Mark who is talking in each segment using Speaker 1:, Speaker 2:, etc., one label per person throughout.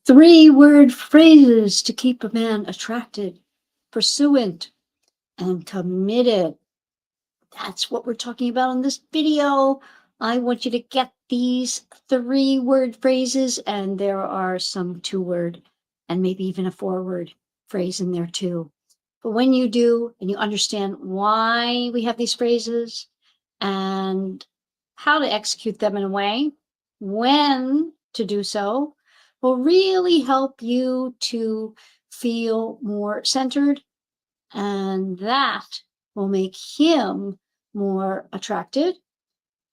Speaker 1: 3-word phrases to keep a man attracted, pursuant, and committed. That's what we're talking about in this video. I want you to get these 3-word phrases, and there are some 2-word and maybe even a 4-word phrase in there too. But when you do, and you understand why we have these phrases and how to execute them in a way, when to do so, will really help you to feel more centered, and that will make him more attracted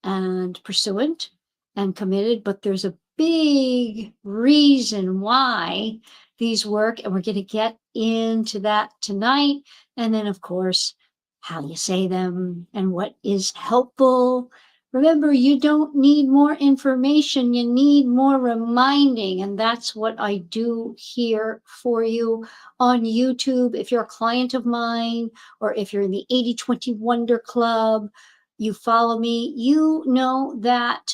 Speaker 1: and pursuant and committed. But there's a big reason why these work, and we're going to get into that tonight. And then, of course, how you say them and what is helpful. Remember, you don't need more information, you need more reminding, and that's what I do here for you on YouTube. If you're a client of mine, or if you're in the 80/20 Wonder Club, you follow me, you know that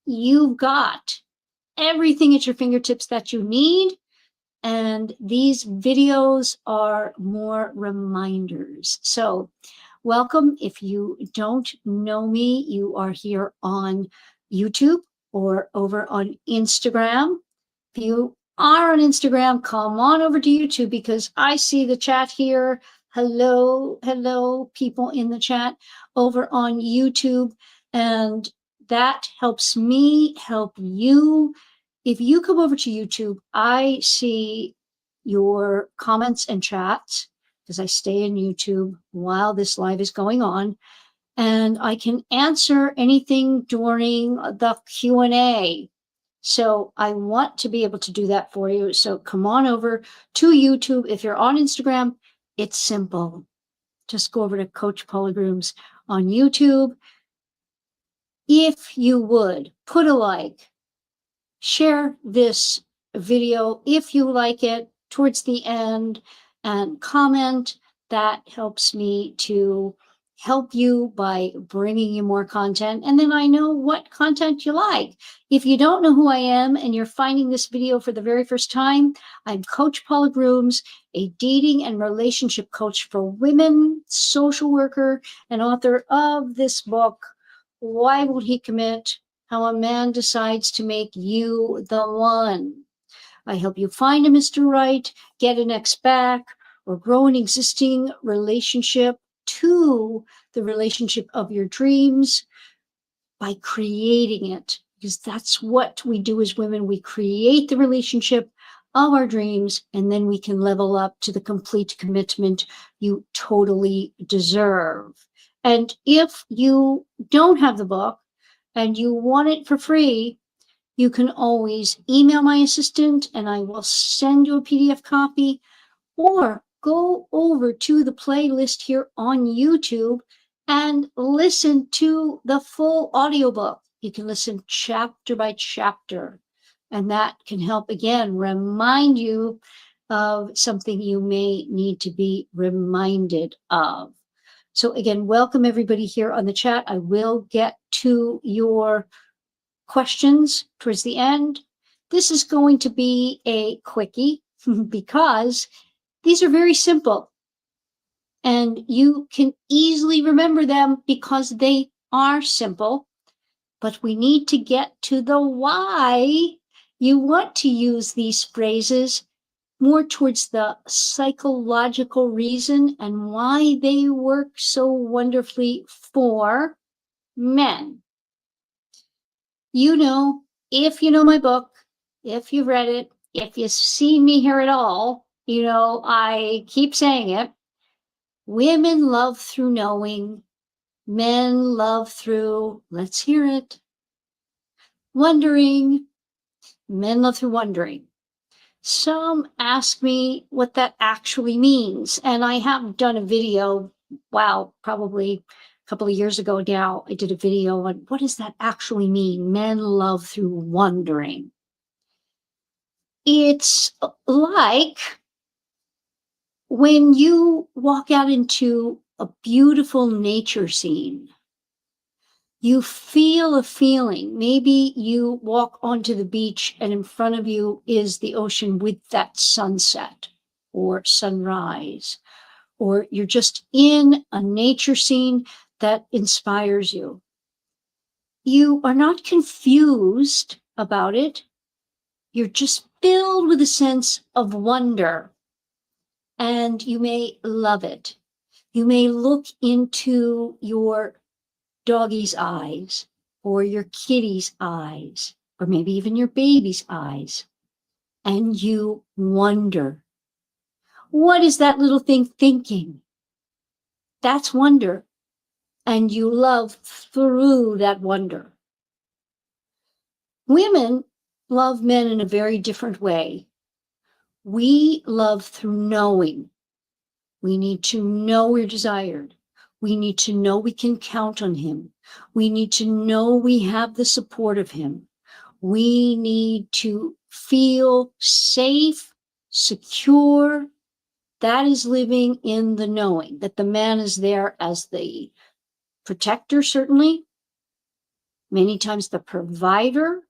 Speaker 1: you've got everything at your fingertips that you need. And these videos are more reminders. So welcome. If you don't know me, you are here on YouTube or over on Instagram. If you are on Instagram, come on over to YouTube because I see the chat here. Hello, hello, people in the chat over on YouTube. And that helps me help you. If you come over to YouTube, I see your comments and chats because I stay in YouTube while this live is going on, and I can answer anything during the Q&A. So I want to be able to do that for you. So come on over to YouTube. If you're on Instagram, it's simple. Just go over to Coach Paula Grooms on YouTube. If you would, put a like, share this video if you like it towards the end, and comment. That helps me to help you by bringing you more content, and then I know what content you like. If you don't know who I am and you're finding this video for the very first time, I'm Coach Paula Grooms, a dating and relationship coach for women, social worker, and author of this book, Why Won't He Commit? How a Man Decides to Make You the One. I help you find a Mr. Right, get an ex back, or grow an existing relationship to the relationship of your dreams by creating it. Because that's what we do as women. We create the relationship of our dreams, and then we can level up to the complete commitment you totally deserve. And if you don't have the book, and you want it for free, you can always email my assistant and I will send you a PDF copy, or go over to the playlist here on YouTube and listen to the full audiobook. You can listen chapter by chapter, and that can help, again, remind you of something you may need to be reminded of. So again, welcome everybody here on the chat. I will get to your questions towards the end. This is going to be a quickie because these are very simple and you can easily remember them because they are simple, but we need to get to the why you want to use these phrases, more towards the psychological reason and why they work so wonderfully for men. You know, if you know my book, if you've read it, if you've seen me here at all, you know, I keep saying it. Women love through knowing, men love through, let's hear it, wondering. Men love through wondering. Some ask me what that actually means, and I have done a video, wow, probably a couple of years ago now, I did a video on what does that actually mean? Men love through wondering. It's like when you walk out into a beautiful nature scene You feel a feeling. Maybe you walk onto the beach and in front of you is the ocean with that sunset or sunrise, or you're just in a nature scene that inspires you. You are not confused about it. You're just filled with a sense of wonder, and you may love it. You may look into your doggy's eyes, or your kitty's eyes, or maybe even your baby's eyes, and you wonder, what is that little thing thinking? That's wonder, and you love through that wonder. Women love men in a very different way. We love through knowing. We need to know we're desired. We need to know we can count on him. We need to know we have the support of him. We need to feel safe, secure. That is living in the knowing that the man is there as the protector, certainly, many times the provider,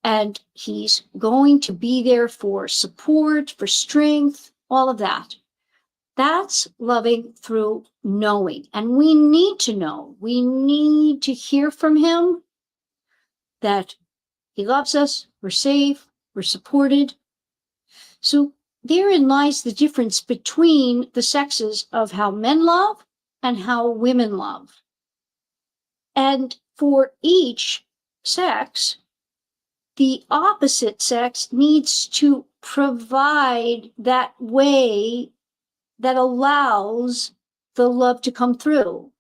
Speaker 1: and he's going to be there for support, for strength, all of that. That's loving through knowing. And we need to know, we need to hear from him that he loves us, we're safe, we're supported. So therein lies the difference between the sexes of how men love and how women love. And for each sex, the opposite sex needs to provide that way that allows the love to come through.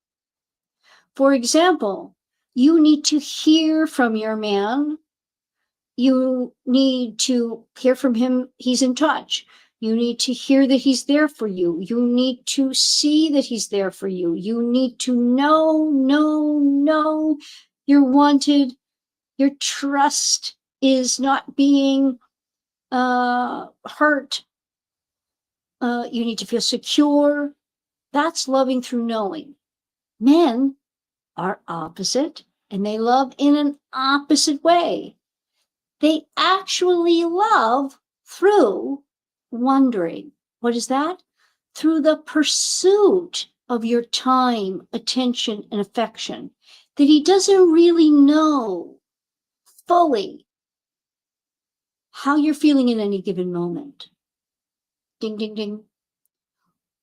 Speaker 1: For example, you need to hear from your man. You need to hear from him, he's in touch. You need to hear that he's there for you. You need to see that he's there for you. You need to know you're wanted. Your trust is not being hurt. You need to feel secure. That's loving through knowing. Men are opposite, and they love in an opposite way. They actually love through wondering. What is that? Through the pursuit of your time, attention, and affection that he doesn't really know fully how you're feeling in any given moment. Ding, ding, ding.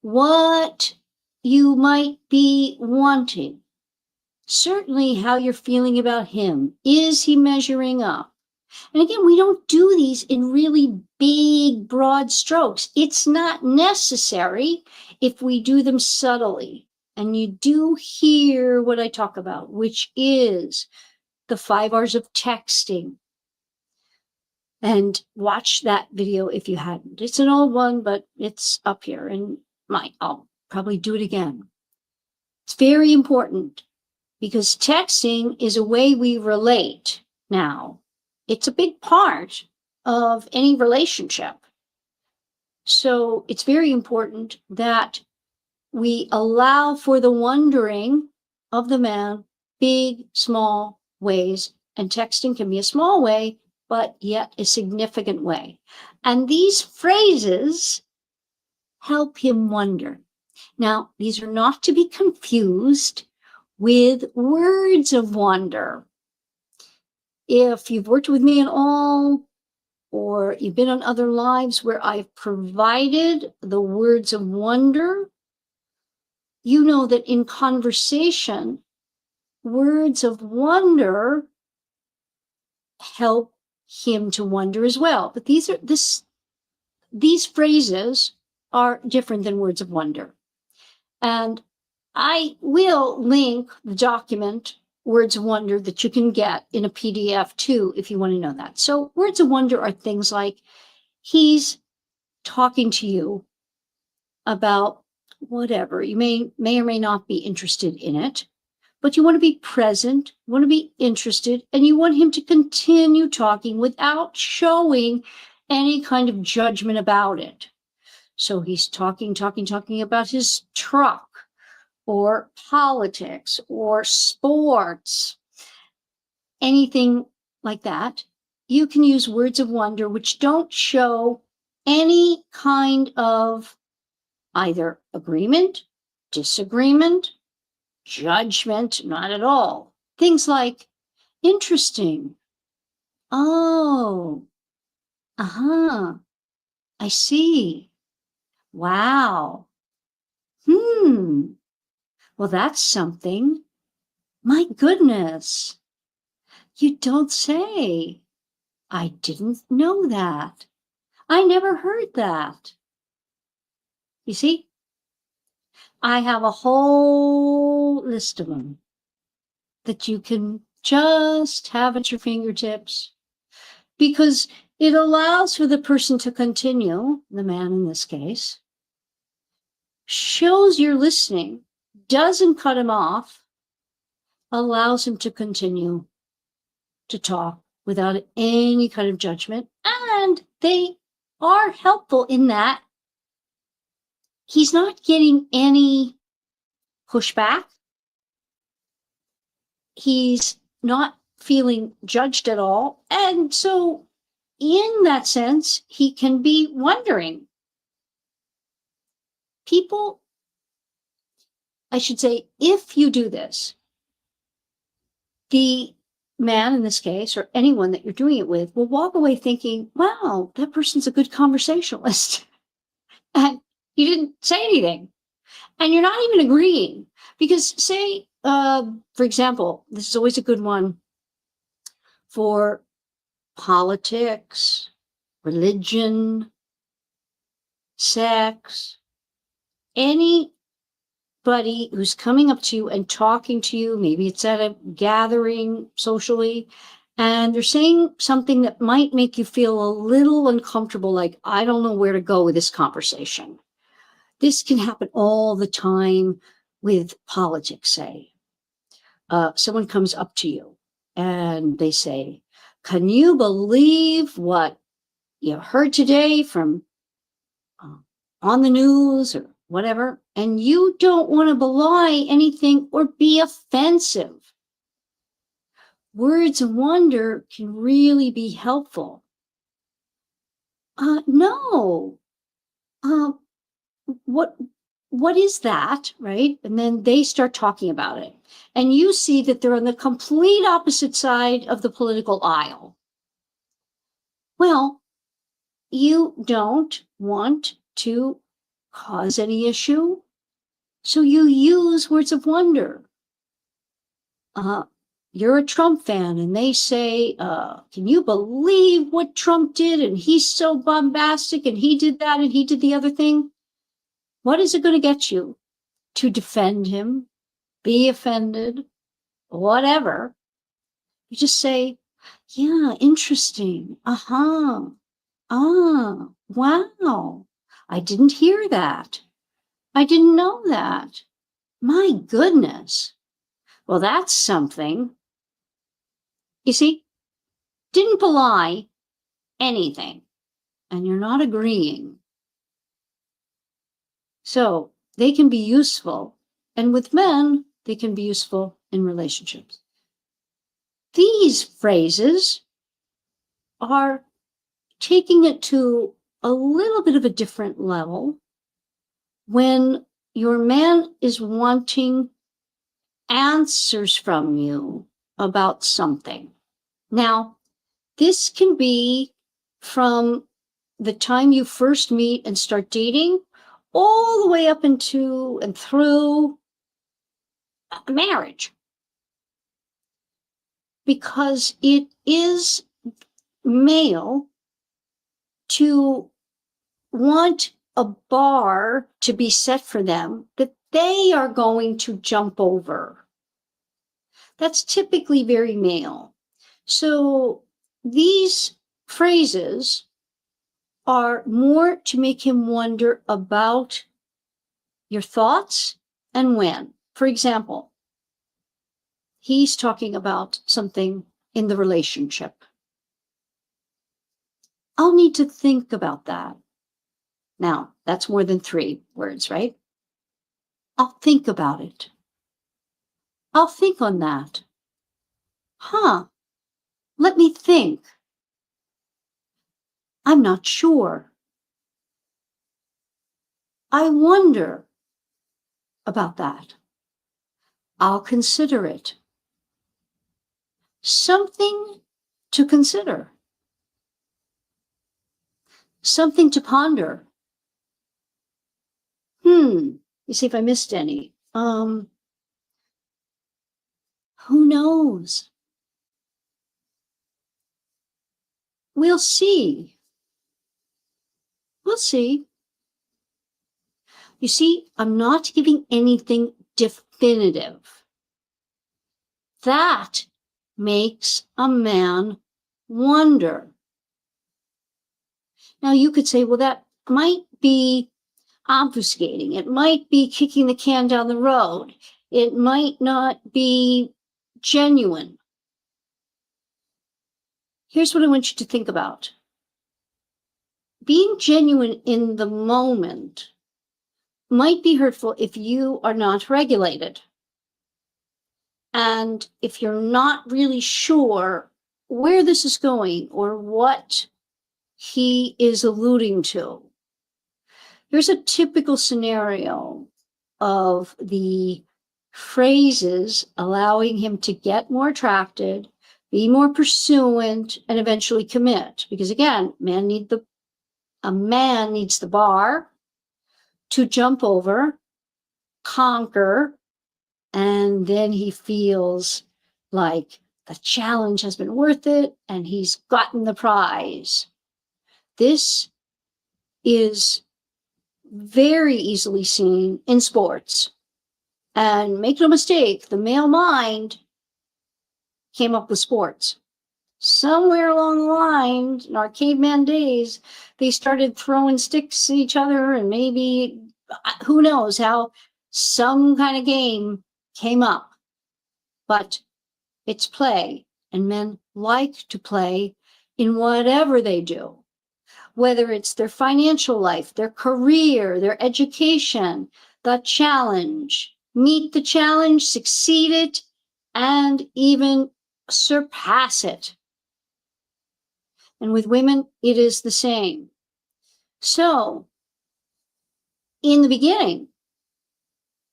Speaker 1: What you might be wanting. Certainly how you're feeling about him. Is he measuring up? And again, we don't do these in really big, broad strokes. It's not necessary if we do them subtly. And you do hear what I talk about, which is the 5 hours of texting. And watch that video if you hadn't. It's an old one, but it's up here, and I'll probably do it again. It's very important because texting is a way we relate now. It's a big part of any relationship. So it's very important that we allow for the wondering of the man, big, small ways, and texting can be a small way, but yet a significant way. And these phrases help him wonder. Now, these are not to be confused with words of wonder. If you've worked with me at all, or you've been on other lives where I've provided the words of wonder, you know that in conversation, words of wonder help him to wonder as well. But these phrases are different than words of wonder. And I will link the document Words of Wonder that you can get in a PDF too, if you want to know that. So words of wonder are things like he's talking to you about whatever. You may or may not be interested in it, but you want to be present, you want to be interested, and you want him to continue talking without showing any kind of judgment about it. So he's talking about his truck, or politics or sports, anything like that, you can use words of wonder which don't show any kind of either agreement, disagreement, judgment, not at all. Things like interesting. Oh, uh-huh. I see. Wow. Hmm. Well, that's something. My goodness. You don't say. I didn't know that. I never heard that. You see, I have a whole list of them that you can just have at your fingertips because it allows for the person to continue, the man in this case, shows you're listening, doesn't cut him off, allows him to continue to talk without any kind of judgment. And they are helpful in that he's not getting any pushback. He's not feeling judged at all. And so, in that sense, he can be wondering. People, I should say, if you do this, the man in this case, or anyone that you're doing it with, will walk away thinking, wow, that person's a good conversationalist. And you didn't say anything. And you're not even agreeing. Because, say, for example, this is always a good one for politics, religion, sex, anybody who's coming up to you and talking to you, maybe it's at a gathering socially, and they're saying something that might make you feel a little uncomfortable, like, I don't know where to go with this conversation. This can happen all the time with politics, say. Someone comes up to you and they say, can you believe what you heard today from on the news or whatever? And you don't want to belie anything or be offensive. Words of wonder can really be helpful. No. What is that, right? And then they start talking about it. And you see that they're on the complete opposite side of the political aisle. Well, you don't want to cause any issue, so you use words of wonder. You're a Trump fan, and they say, can you believe what Trump did? And he's so bombastic, and he did that, and he did the other thing. What is it going to get you? To defend him, be offended, whatever. You just say, yeah, interesting. Uh-huh. Ah, wow. I didn't hear that. I didn't know that. My goodness. Well, that's something. You see, didn't belie anything, and you're not agreeing. So they can be useful, and with men, they can be useful in relationships. These phrases are taking it to a little bit of a different level when your man is wanting answers from you about something. Now, this can be from the time you first meet and start dating all the way up into and through marriage, because it is male to want a bar to be set for them that they are going to jump over. That's typically very male. So these phrases are more to make him wonder about your thoughts and when. For example, he's talking about something in the relationship. I'll need to think about that. Now, that's more than 3 words, right? I'll think about it. I'll think on that. Let me think. I'm not sure. I wonder about that. I'll consider it. Something to consider. Something to ponder. You see if I missed any. Who knows? We'll see. We'll see. You see, I'm not giving anything definitive. That makes a man wonder. Now you could say, well, that might be obfuscating. It might be kicking the can down the road. It might not be genuine. Here's what I want you to think about. Being genuine in the moment might be hurtful if you are not regulated. And if you're not really sure where this is going or what he is alluding to. Here's a typical scenario of the phrases allowing him to get more attracted, be more pursuant, and eventually commit. Because again, a man needs the bar to jump over, conquer, and then he feels like the challenge has been worth it and he's gotten the prize. This is very easily seen in sports. And make no mistake, the male mind came up with sports. Somewhere along the line, in our caveman days, they started throwing sticks at each other, and maybe, who knows how, some kind of game came up. But it's play, and men like to play in whatever they do. Whether it's their financial life, their career, their education, the challenge, meet the challenge, succeed it, and even surpass it. And with women, it is the same. So, in the beginning,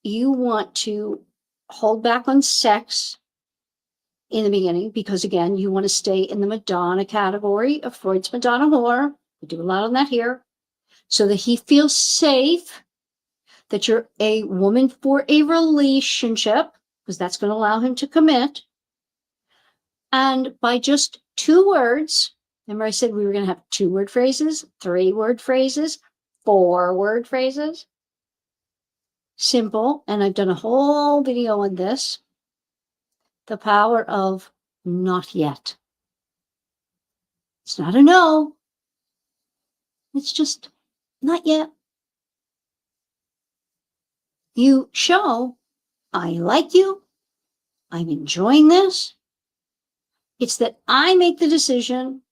Speaker 1: you want to hold back on sex in the beginning because, again, you want to stay in the Madonna category of Freud's Madonna whore. We do a lot on that here, so that he feels safe, that you're a woman for a relationship, because that's going to allow him to commit. And by just 2 words, remember I said we were going to have 2-word phrases, 3-word phrases, 4-word phrases. Simple, and I've done a whole video on this. The power of not yet. It's not a no. It's just not yet. You show, I like you. I'm enjoying this. It's that I make the decision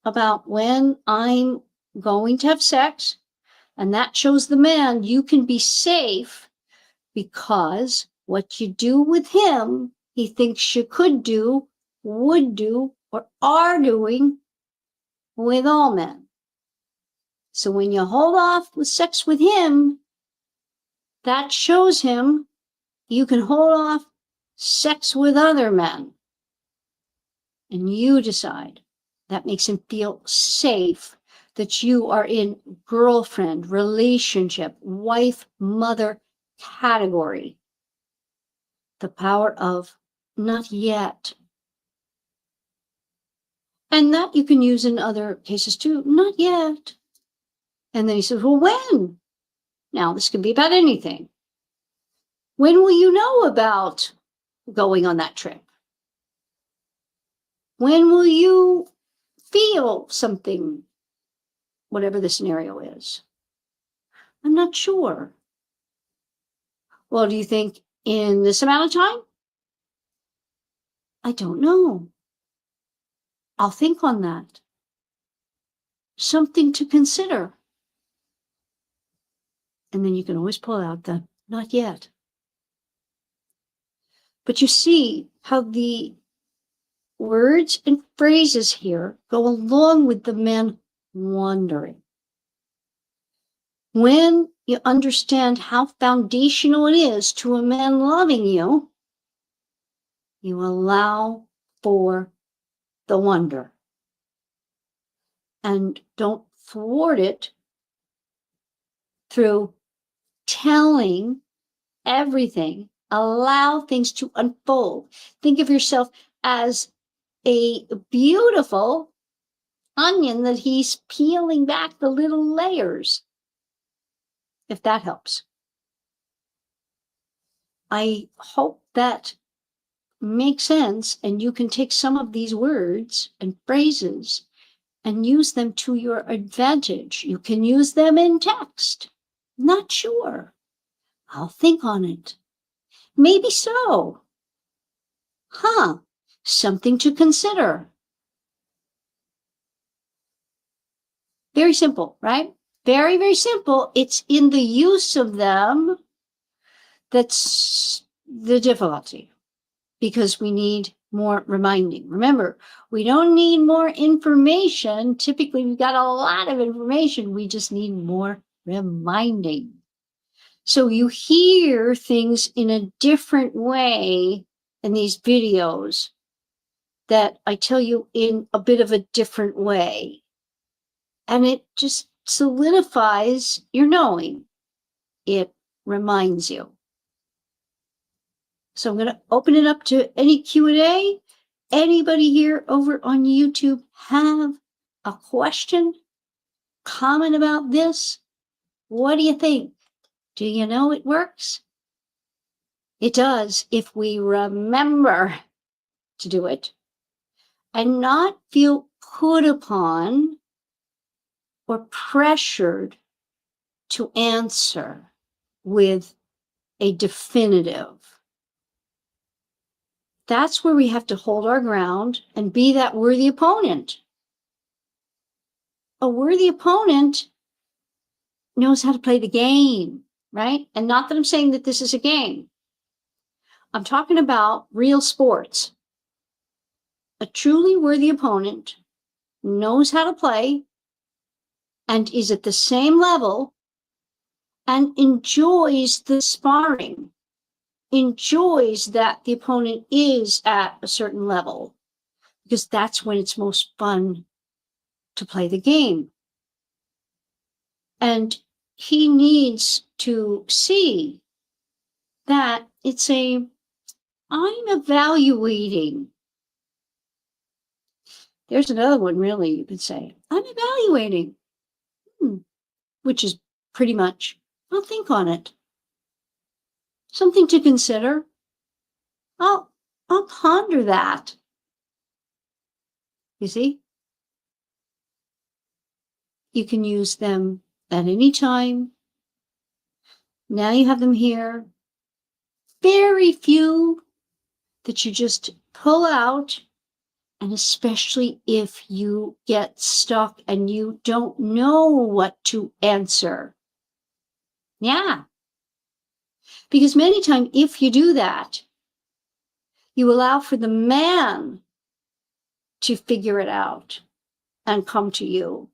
Speaker 1: about when I'm going to have sex. And that shows the man you can be safe because what you do with him, he thinks you could do, would do, or are doing with all men. So when you hold off with sex with him, that shows him you can hold off sex with other men. And you decide. That makes him feel safe that you are in girlfriend, relationship, wife, mother category. The power of not yet. And that you can use in other cases too. Not yet. And then he says, well, when? Now, this can be about anything. When will you know about going on that trip? When will you feel something, whatever the scenario is? I'm not sure. Well, do you think in this amount of time? I don't know. I'll think on that. Something to consider. And then you can always pull out the Not yet. But you see how the words and phrases here go along with the man wondering. When you understand how foundational it is to a man loving you, you allow for the wonder. And don't thwart it through telling everything. Allow things to unfold. Think of yourself as a beautiful onion that he's peeling back the little layers, if that helps. I hope that makes sense, and you can take some of these words and phrases and use them to your advantage. You can use them in text. Not sure. I'll think on it. Maybe so. Something to consider. Very simple, right? Very, very simple. It's in the use of them that's the difficulty, because we need more reminding. Remember, we don't need more information. Typically, we've got a lot of information. We just need more reminding. So you hear things in a different way in these videos that I tell you in a bit of a different way. And it just solidifies your knowing. It reminds you. So I'm going to open it up to any Q&A. Anybody here over on YouTube have a question, comment about this? What do you think? Do you know it works? It does if we remember to do it and not feel put upon or pressured to answer with a definitive. That's where we have to hold our ground and be that worthy opponent. A worthy opponent knows how to play the game, right? And not that I'm saying that this is a game. I'm talking about real sports. A truly worthy opponent knows how to play and is at the same level and enjoys the sparring, enjoys that the opponent is at a certain level, because that's when it's most fun to play the game. And he needs to see that it's I'm evaluating. There's another one, really, you could say. I'm evaluating, which is pretty much, I'll think on it. Something to consider. I'll ponder that. You see? You can use them at any time. Now you have them here. Very few that you just pull out, and especially if you get stuck and you don't know what to answer. Yeah. Because many times, if you do that, you allow for the man to figure it out and come to you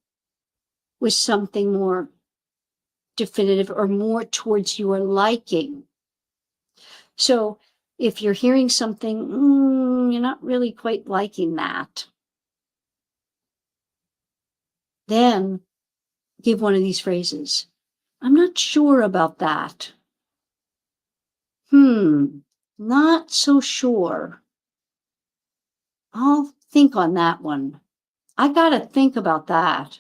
Speaker 1: with something more definitive or more towards your liking. So if you're hearing something, you're not really quite liking that, then give one of these phrases. I'm not sure about that. Not so sure. I'll think on that one. I got to think about that.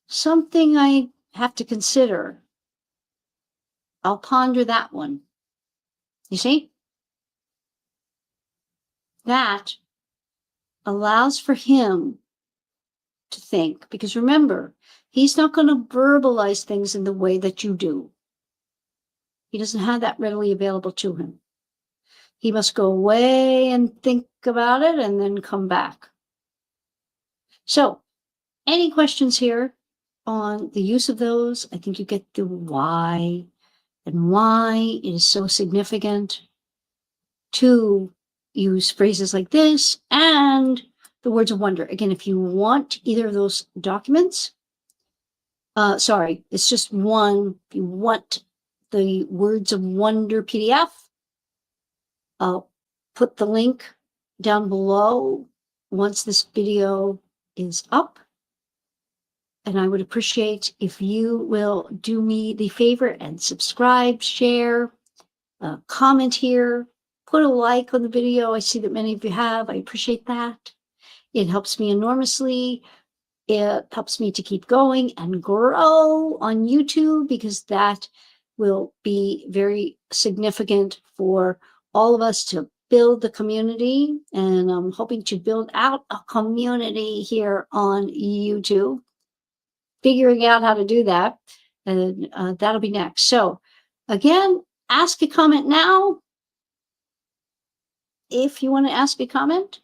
Speaker 1: Something I have to consider. I'll ponder that one. You see? That allows for him to think, because remember, he's not going to verbalize things in the way that you do. He doesn't have that readily available to him. He must go away and think about it and then come back. So, any questions here? on the use of those, I think you get the why and why it is so significant to use phrases like this and the words of wonder. Again, if you want either of those documents, sorry, it's just one. If you want the words of wonder PDF, I'll put the link down below once this video is up. And I would appreciate if you will do me the favor and subscribe, share, comment here, put a like on the video. I see that many of you have. I appreciate that. It helps me enormously. It helps me to keep going and grow on YouTube, because that will be very significant for all of us to build the community. And I'm hoping to build out a community here on YouTube, figuring out how to do that. And that'll be next. So again, ask a comment now if you want to ask a comment.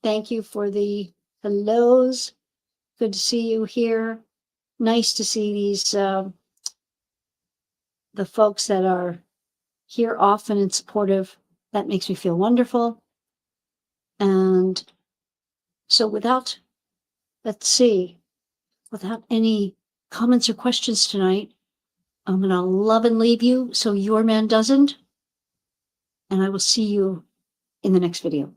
Speaker 1: Thank you for the hellos. Good to see you here. Nice to see these, the folks that are here often and supportive. That makes me feel wonderful. And so without any comments or questions tonight, I'm going to love and leave you so your man doesn't. And I will see you in the next video.